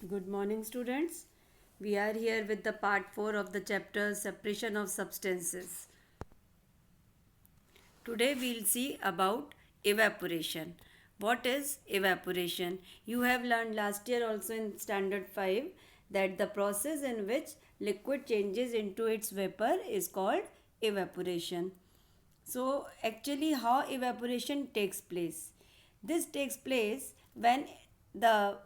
Good morning, students. We are here with the part 4 of the chapter Separation of Substances. Today we'll see about evaporation. What is evaporation? You have learned last year also in standard 5 that the process in which liquid changes into its vapor is called evaporation. So, actually, how evaporation takes place? This takes place when the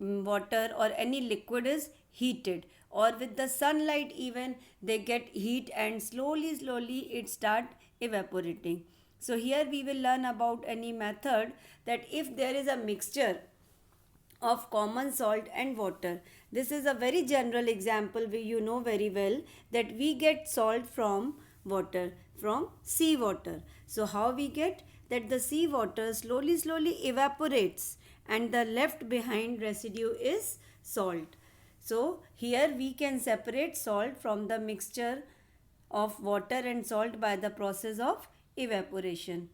water or any liquid is heated, or with the sunlight even they get heat and slowly it start evaporating. So here we will learn about any method that if there is a mixture of common salt and water. This is a very general example we you know very well that we get salt from water, from sea water. So how we get that the sea water slowly evaporates and the left behind residue is salt. So here we can separate salt from the mixture of water and salt by the process of evaporation.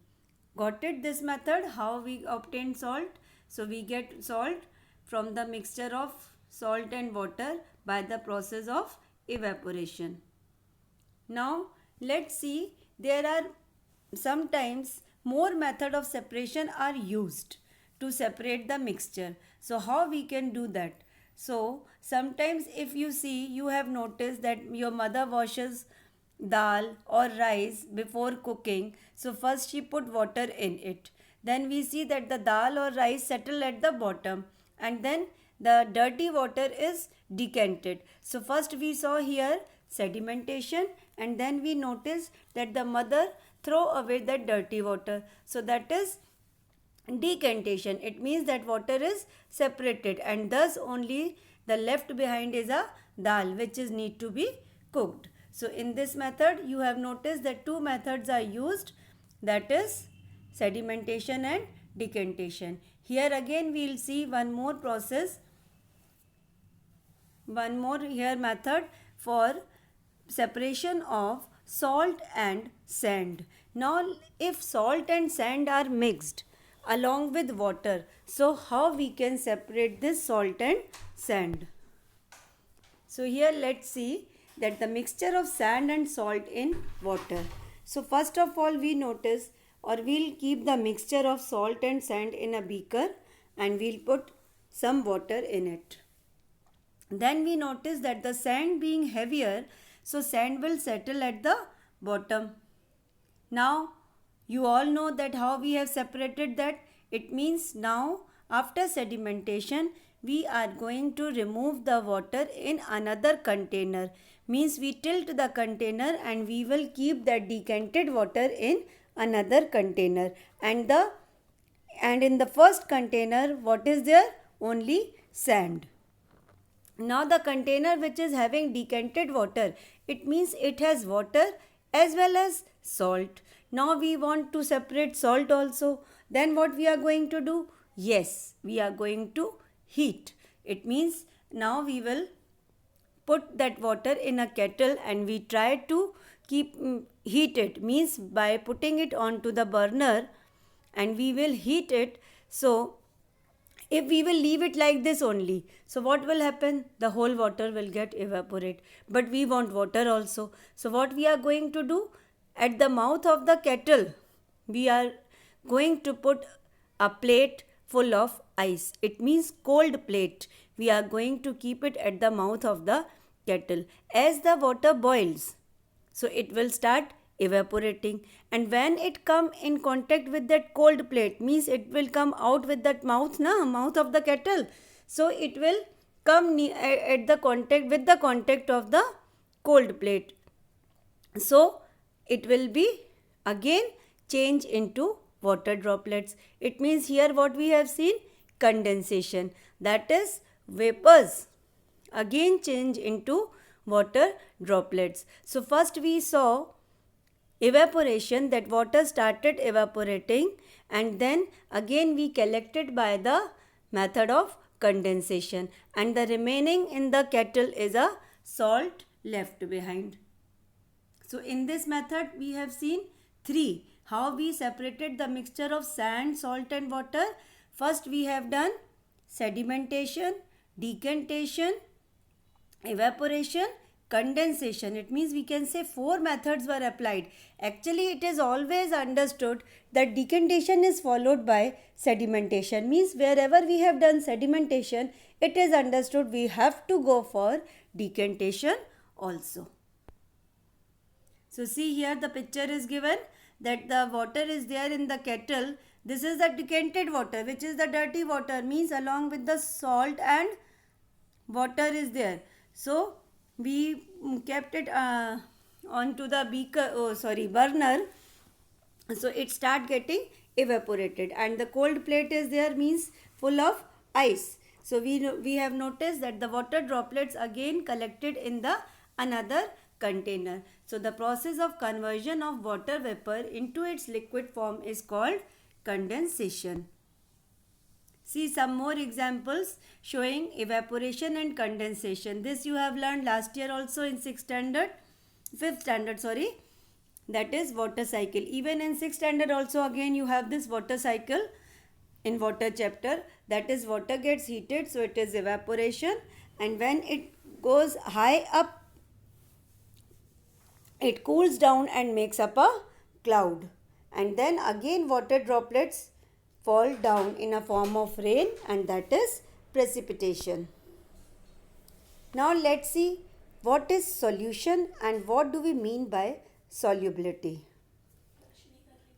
Got it, this method how we obtain salt? So we get salt from the mixture of salt and water by the process of evaporation. Now let's see, there are sometimes more method of separation are used to separate the mixture. So how we can do that? So sometimes if you see, you have noticed that your mother washes dal or rice before cooking. So first she put water in it. Then we see that the dal or rice settle at the bottom and then the dirty water is decanted. So first we saw here sedimentation and then we notice that the mother throw away that dirty water. So that is decantation. It means that water is separated and thus only the left behind is a dal which is need to be cooked. So in this method you have noticed that two methods are used, that is sedimentation and decantation. Here again we will see one more process, one more here method for separation of salt and sand. Now if salt and sand are mixed along with water, so how we can separate this salt and sand? So here let's see that the mixture of sand and salt in water. So first of all we notice, or we'll keep the mixture of salt and sand in a beaker and we'll put some water in it. Then we notice that the sand being heavier, so sand will settle at the bottom. Now you all know that how we have separated that. It means now after sedimentation we are going to remove the water in another container. Means we tilt the container and we will keep that decanted water in another container. And in the first container what is there? Only sand. Now the container which is having decanted water, it means it has water as well as salt. Now we want to separate salt also. Then what we are going to do? Yes, we are going to heat. It means now we will put that water in a kettle and we try to keep heat it. Means by putting it onto the burner and we will heat it. So if we will leave it like this only, so what will happen? The whole water will get evaporate. But we want water also. So what we are going to do? At the mouth of the kettle, we are going to put a plate full of ice. It means cold plate. We are going to keep it at the mouth of the kettle. As the water boils, so it will start evaporating, and when it come in contact with that cold plate, means it will come out with that mouth of the kettle, so it will come at the contact with the contact of the cold plate, so it will be again change into water droplets. It means here what we have seen, condensation, that is vapors again change into water droplets. So first we saw evaporation, that water started evaporating and then again we collected by the method of condensation, and the remaining in the kettle is a salt left behind. So in this method we have seen three, how we separated the mixture of sand, salt and water. First we have done sedimentation, decantation, evaporation, condensation. It means we can say 4 methods were applied. Actually, it is always understood that decantation is followed by sedimentation. Means wherever we have done sedimentation, it is understood we have to go for decantation also. So see here the picture is given that the water is there in the kettle. This is the decanted water, which is the dirty water, means along with the salt and water is there. So we kept it onto the burner. So it start getting evaporated, and the cold plate is there, means full of ice. So we have noticed that the water droplets again collected in the another container. So the process of conversion of water vapor into its liquid form is called condensation. See some more examples showing evaporation and condensation. This you have learned last year also in 5th standard, that is water cycle. Even in 6th standard also again you have this water cycle in water chapter, that is water gets heated, so it is evaporation, and when it goes high up it cools down and makes up a cloud, and then again water droplets fall down in a form of rain, and that is precipitation. Now let's see what is solution and what do we mean by solubility.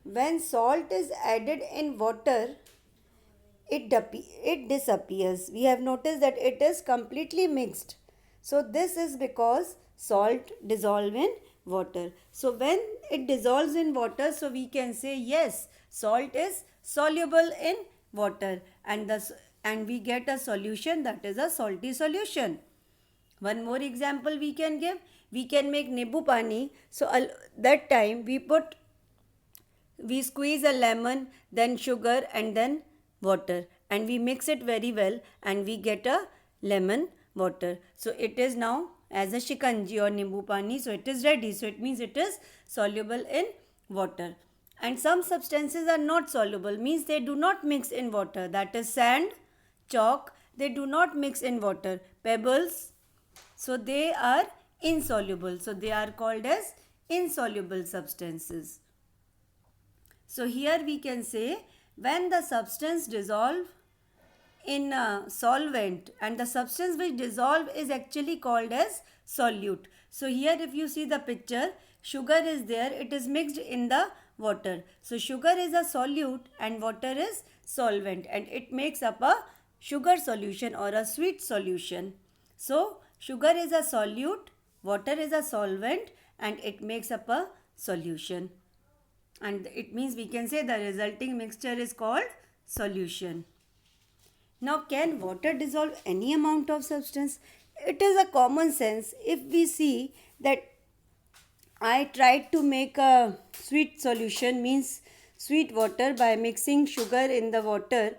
When salt is added in water, it disappears. We have noticed that it is completely mixed. So this is because salt dissolves in water. So when it dissolves in water, so we can say yes, salt is soluble in water, and we get a solution, that is a salty solution. One more example we can give. We can make Nimbu Pani. So that time we squeeze a lemon, then sugar, and then water, and we mix it very well, and we get a lemon water. So it is now as a shikanji or Nimbu Pani. So it is ready. So it means it is soluble in water. And some substances are not soluble, means they do not mix in water. That is sand, chalk, they do not mix in water. Pebbles, so they are insoluble. So they are called as insoluble substances. So here we can say when the substance dissolve in a solvent, and the substance which dissolve is actually called as solute. So here if you see the picture, sugar is there, it is mixed in the water. So sugar is a solute and water is solvent, and it makes up a sugar solution or a sweet solution. So sugar is a solute, water is a solvent, and it makes up a solution. And it means we can say the resulting mixture is called solution. Now, can water dissolve any amount of substance? It is a common sense. If we see that I tried to make a sweet solution, means sweet water, by mixing sugar in the water.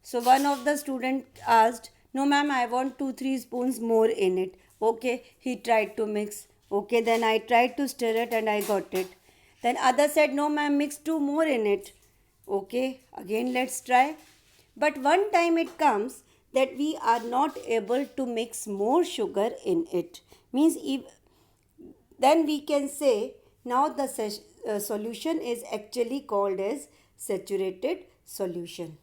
So one of the student asked, no ma'am, I want 2-3 spoons more in it. Okay, he tried to mix. Okay, then I tried to stir it and I got it. Then other said, no ma'am, mix 2 more in it. Okay, again let's try. But one time it comes that we are not able to mix more sugar in it. Means then we can say now the solution is actually called as saturated solution.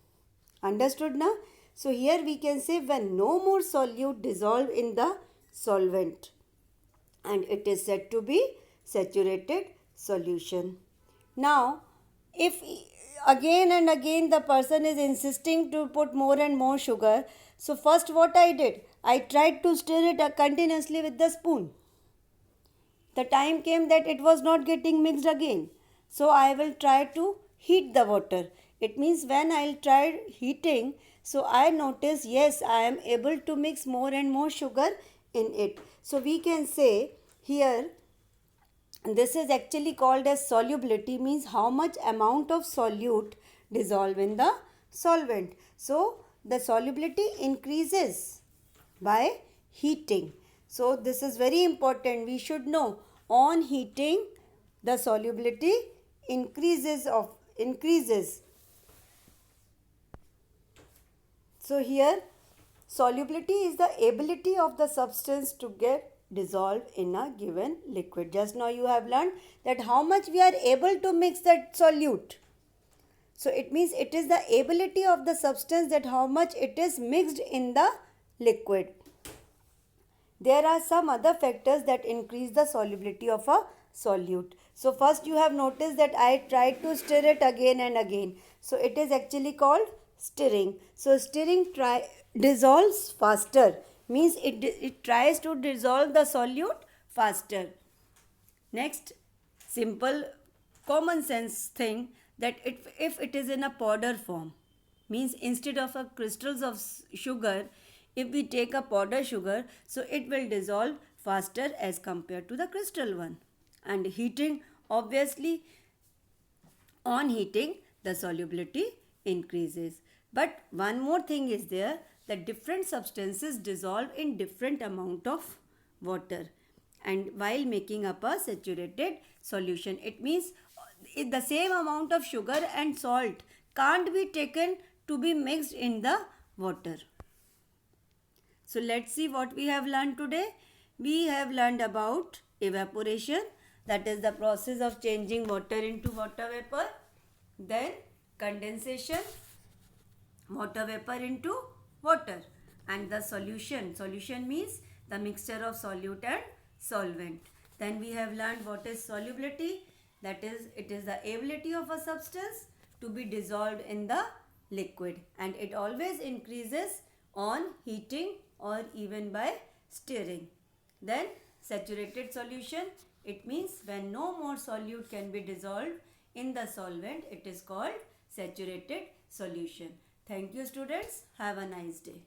Understood now? So here we can say when no more solute dissolve in the solvent, and it is said to be saturated solution. Now if again and again the person is insisting to put more and more sugar, so first what I did, I tried to stir it continuously with the spoon. The time came that it was not getting mixed again. So I will try to heat the water. It means when I'll try heating, so I notice yes, I am able to mix more and more sugar in it. So we can say here, this is actually called as solubility, means how much amount of solute dissolve in the solvent. So the solubility increases by heating. So this is very important. We should know on heating the solubility increases. So here Solubility is the ability of the substance to get dissolved in a given liquid. Just now you have learned that how much we are able to mix that solute. So it means it is the ability of the substance that how much it is mixed in the liquid. There are some other factors that increase the solubility of a solute. So first you have noticed that I tried to stir it again and again. So it is actually called stirring. So stirring dissolves faster, means it tries to dissolve the solute faster. Next, simple common sense thing, that if it is in a powder form, means instead of a crystals of sugar, if we take a powder sugar, so it will dissolve faster as compared to the crystal one. And heating, obviously, on heating the solubility increases. But one more thing is there, that different substances dissolve in different amount of water, and while making up a saturated solution, it means the same amount of sugar and salt can't be taken to be mixed in the water. So let's see what we have learned today. We have learned about evaporation, that is the process of changing water into water vapor. Then condensation, water vapor into water. And the solution, solution means the mixture of solute and solvent. Then we have learned what is solubility, that is it is the ability of a substance to be dissolved in the liquid, and it always increases on heating or even by stirring. Then saturated solution, it means when no more solute can be dissolved in the solvent, it is called saturated solution. Thank you students. Have a nice day.